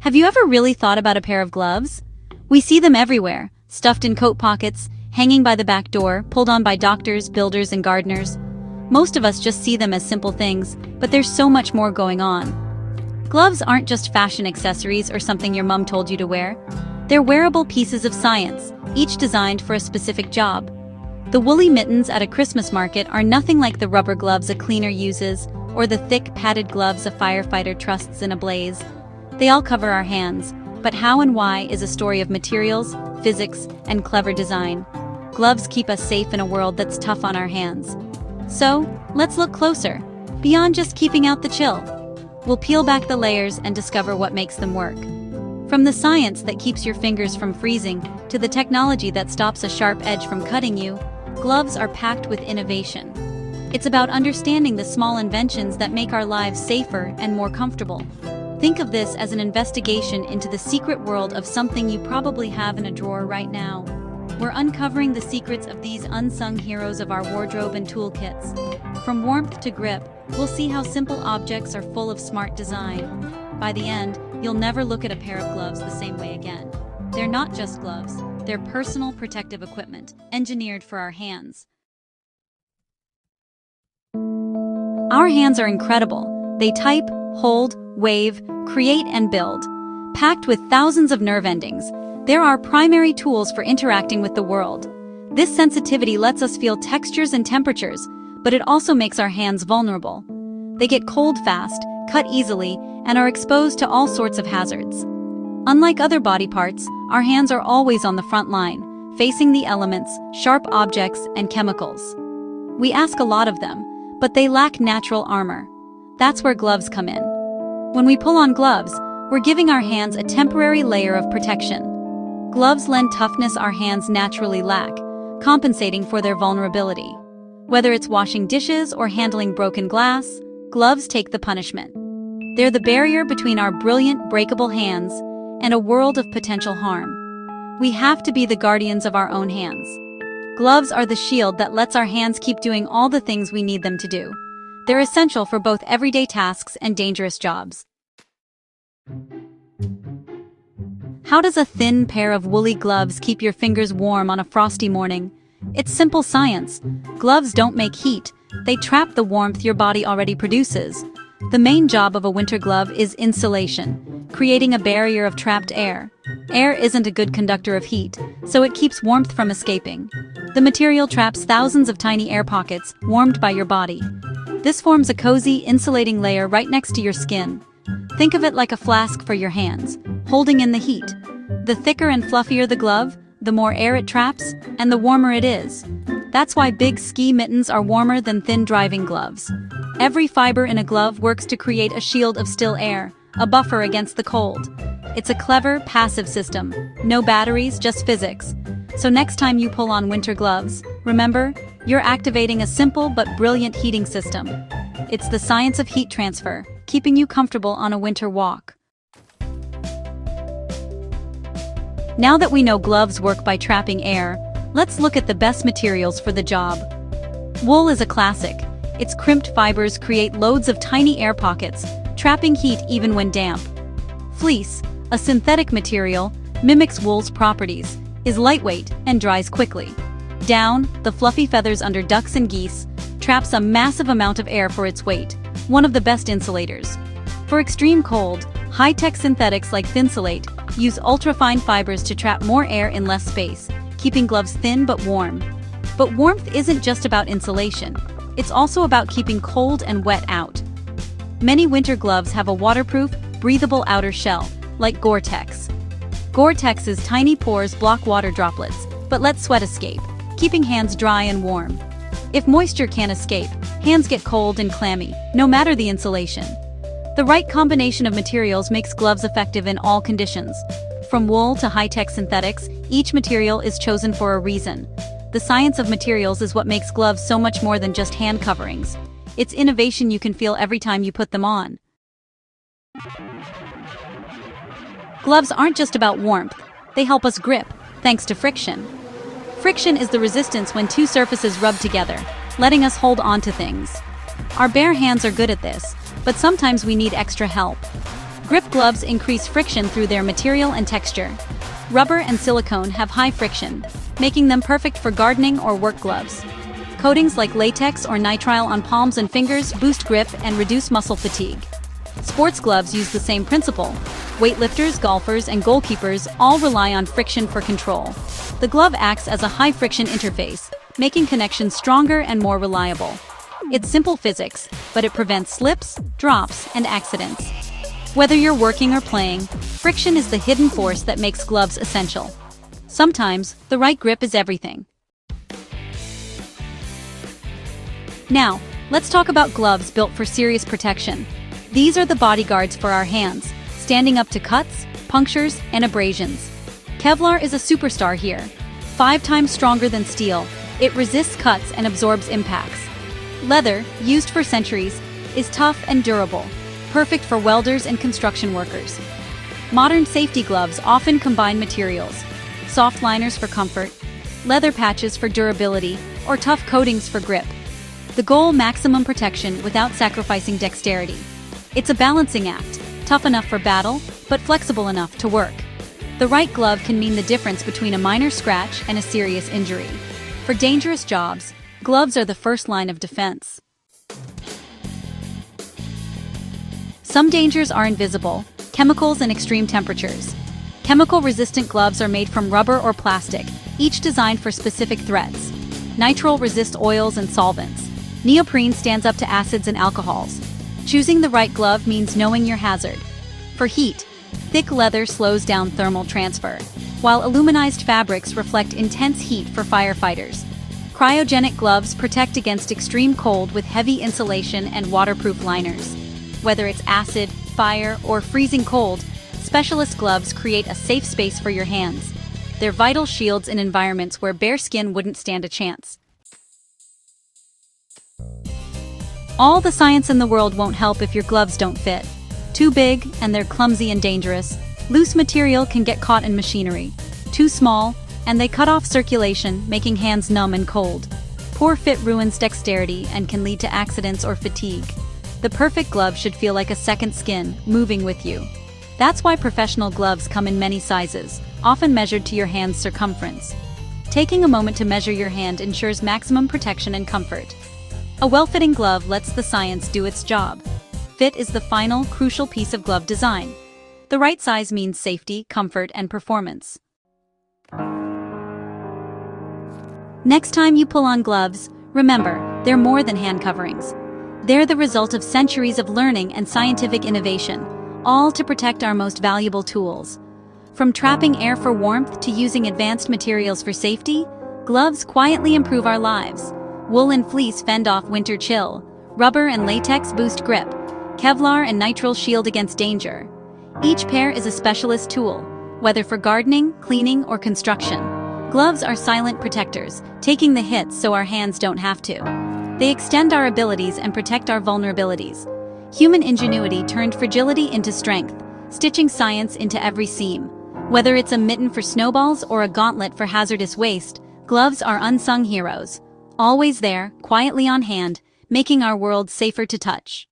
Have you ever really thought about a pair of gloves? We see them everywhere, stuffed in coat pockets, hanging by the back door, pulled on by doctors, builders, and gardeners. Most of us just see them as simple things, but there's so much more going on. Gloves aren't just fashion accessories or something your mom told you to wear. They're wearable pieces of science, each designed for a specific job. The woolly mittens at a Christmas market are nothing like the rubber gloves a cleaner uses, or the thick, padded gloves a firefighter trusts in a blaze. They all cover our hands, but how and why is a story of materials, physics, and clever design. Gloves keep us safe in a world that's tough on our hands. So, let's look closer, beyond just keeping out the chill. We'll peel back the layers and discover what makes them work. From the science that keeps your fingers from freezing to the technology that stops a sharp edge from cutting you, gloves are packed with innovation. It's about understanding the small inventions that make our lives safer and more comfortable. Think of this as an investigation into the secret world of something you probably have in a drawer right now. We're uncovering the secrets of these unsung heroes of our wardrobe and toolkits. From warmth to grip, we'll see how simple objects are full of smart design. By the end, you'll never look at a pair of gloves the same way again. They're not just gloves, they're personal protective equipment, engineered for our hands. Our hands are incredible. They type, hold, wave, create, and build. Packed with thousands of nerve endings, they're our primary tools for interacting with the world. This sensitivity lets us feel textures and temperatures, but it also makes our hands vulnerable. They get cold fast, cut easily, and are exposed to all sorts of hazards. Unlike other body parts, our hands are always on the front line, facing the elements, sharp objects, and chemicals. We ask a lot of them, but they lack natural armor. That's where gloves come in. When we pull on gloves, we're giving our hands a temporary layer of protection. Gloves lend toughness our hands naturally lack, compensating for their vulnerability. Whether it's washing dishes or handling broken glass, gloves take the punishment. They're the barrier between our brilliant, breakable hands and a world of potential harm. We have to be the guardians of our own hands. Gloves are the shield that lets our hands keep doing all the things we need them to do. They're essential for both everyday tasks and dangerous jobs. How does a thin pair of woolly gloves keep your fingers warm on a frosty morning? It's simple science. Gloves don't make heat. They trap the warmth your body already produces. The main job of a winter glove is insulation, creating a barrier of trapped air. Air isn't a good conductor of heat, so it keeps warmth from escaping. The material traps thousands of tiny air pockets, warmed by your body. This forms a cozy, insulating layer right next to your skin. Think of it like a flask for your hands, holding in the heat. The thicker and fluffier the glove, the more air it traps, and the warmer it is. That's why big ski mittens are warmer than thin driving gloves. Every fiber in a glove works to create a shield of still air, a buffer against the cold. It's a clever, passive system. No batteries, just physics. So next time you pull on winter gloves, remember, you're activating a simple but brilliant heating system. It's the science of heat transfer, keeping you comfortable on a winter walk. Now that we know gloves work by trapping air, let's look at the best materials for the job. Wool is a classic. Its crimped fibers create loads of tiny air pockets, trapping heat even when damp. Fleece, a synthetic material, mimics wool's properties, is lightweight and dries quickly. Down, the fluffy feathers under ducks and geese, traps a massive amount of air for its weight, one of the best insulators. For extreme cold, high-tech synthetics like Thinsulate use ultrafine fibers to trap more air in less space, keeping gloves thin but warm. But warmth isn't just about insulation. It's also about keeping cold and wet out. Many winter gloves have a waterproof, breathable outer shell, like Gore-Tex. Gore-Tex's tiny pores block water droplets, but let sweat escape, keeping hands dry and warm. If moisture can't escape, hands get cold and clammy, no matter the insulation. The right combination of materials makes gloves effective in all conditions. From wool to high-tech synthetics, each material is chosen for a reason. The science of materials is what makes gloves so much more than just hand coverings. It's innovation you can feel every time you put them on. Gloves aren't just about warmth. They help us grip, thanks to friction. Friction is the resistance when two surfaces rub together, letting us hold on to things. Our bare hands are good at this, but sometimes we need extra help. Grip gloves increase friction through their material and texture. Rubber and silicone have high friction, making them perfect for gardening or work gloves. Coatings like latex or nitrile on palms and fingers boost grip and reduce muscle fatigue. Sports gloves use the same principle. Weightlifters, golfers, and goalkeepers all rely on friction for control. The glove acts as a high-friction interface, making connections stronger and more reliable. It's simple physics, but it prevents slips, drops, and accidents. Whether you're working or playing, friction is the hidden force that makes gloves essential. Sometimes, the right grip is everything. Now, let's talk about gloves built for serious protection. These are the bodyguards for our hands, standing up to cuts, punctures, and abrasions. Kevlar is a superstar here. 5 times stronger than steel, it resists cuts and absorbs impacts. Leather, used for centuries, is tough and durable, perfect for welders and construction workers. Modern safety gloves often combine materials: soft liners for comfort, leather patches for durability, or tough coatings for grip. The goal: maximum protection without sacrificing dexterity. It's a balancing act, tough enough for battle, but flexible enough to work. The right glove can mean the difference between a minor scratch and a serious injury. For dangerous jobs, gloves are the first line of defense. Some dangers are invisible: chemicals and extreme temperatures. Chemical-resistant gloves are made from rubber or plastic, each designed for specific threats. Nitrile resists oils and solvents. Neoprene stands up to acids and alcohols. Choosing the right glove means knowing your hazard. For heat, thick leather slows down thermal transfer, while aluminized fabrics reflect intense heat for firefighters. Cryogenic gloves protect against extreme cold with heavy insulation and waterproof liners. Whether it's acid, fire, or freezing cold, specialist gloves create a safe space for your hands. They're vital shields in environments where bare skin wouldn't stand a chance. All the science in the world won't help if your gloves don't fit. Too big, and they're clumsy and dangerous. Loose material can get caught in machinery. Too small, and they cut off circulation, making hands numb and cold. Poor fit ruins dexterity and can lead to accidents or fatigue. The perfect glove should feel like a second skin, moving with you. That's why professional gloves come in many sizes, often measured to your hand's circumference. Taking a moment to measure your hand ensures maximum protection and comfort. A well-fitting glove lets the science do its job. Fit is the final, crucial piece of glove design. The right size means safety, comfort, and performance. Next time you pull on gloves, remember, they're more than hand coverings. They're the result of centuries of learning and scientific innovation, all to protect our most valuable tools. From trapping air for warmth to using advanced materials for safety, gloves quietly improve our lives. Wool and fleece fend off winter chill. Rubber and latex boost grip. Kevlar and nitrile shield against danger. Each pair is a specialist tool, whether for gardening, cleaning, or construction. Gloves are silent protectors, taking the hits so our hands don't have to. They extend our abilities and protect our vulnerabilities. Human ingenuity turned fragility into strength, stitching science into every seam. Whether it's a mitten for snowballs or a gauntlet for hazardous waste, gloves are unsung heroes. Always there, quietly on hand, making our world safer to touch.